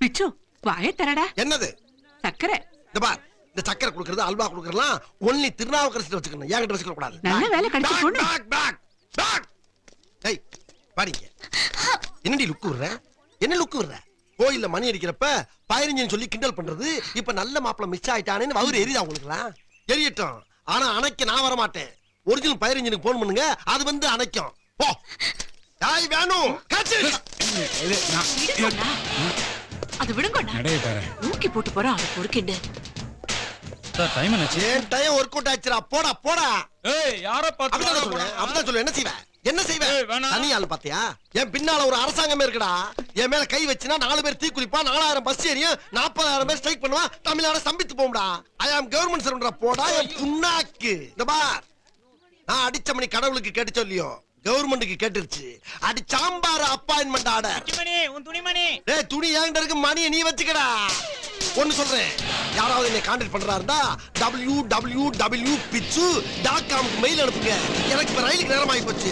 பிச்சு வாயை தரடா. என்னது? சக்கரை. இந்த பார், இந்த சக்கரை குடுக்கறது அல்வா குடுக்கறலாம் ஒன்லி திருநாவுக்கரசு வச்சுக்கணும். ஏன் கிட்ட வச்சுக்க கூடாது. நல்ல வேலை கடிச்சு போடு. ஏய் பாடிங்க. என்னடி லுக்கு விடுற? என்ன லுக்கு விடுற? கோயில்ல மணி அடிக்கிறப்ப பயரிஞ்சு சொல்லி கிண்டல் பண்றது. இப்ப நல்ல மாப்பிள்ள மிஸ் ஆயிட்டானேன்னு வவுறு எரியுதா உங்களுக்குலாம்? எரியட்டும். ஆனா அணைக்க நான் வர மாட்டேன். ஒரிஜினல் பயரிஞ்சனுக்கு போன் பண்ணுங்க, அது வந்து அணைக்கும். போ. யாய் வேணும். அது விடுங்கண்ணா. ஊக்கி போட்டு போறான் அவன் பொறுக்கிண்டு. சார் டைம் என்னாச்சு? ஏன் டைம் ஒர்க் அவுட் ஆச்சுடா. போடா போடா. ஏய் யாரை பார்த்து அப்படிதான் சொல்லு. என்ன செய்வ? என்ன செய்வ? ஏய், வேணாம். தனி ஆள் பாத்தியா? என் பின்னால ஒரு அரசாங்கமே இருக்குடா. என் மேல கை வச்சுனா 4 பேர் தீ குளிப்பா, 4000 பஸ் ஏறியும் 40,000 பேர் ஸ்ட்ரைக் பண்ணுவா, தமிழ்நாடு ஸ்தம்பித்து போகும்டா. ஐ ஆம் கவர்மெண்ட் சர்வன்டா. போடா என் புண்ணாக்கு. இந்த பார், நான் அடிச்ச மணி கடவுளுக்கு கேட்டு சொல்லியோ கவர்மெண்ட்டுக்கு கேட்டுருச்சு. அடி சாம்பார் அப்பாயின்மெண்ட் ஆர்டர். டேய் துணி என்கிட்ட இருக்கு, மணியை நீ வச்சுக்கடா. ஒன்னு சொல்றேன், யாராவது என்னை கான்டாக்ட் பண்றாருந்தா www.pitchu.com மெயில் அனுப்புங்க. எனக்கு இப்ப ரயிலுக்கு நேரம் ஆகி போச்சு.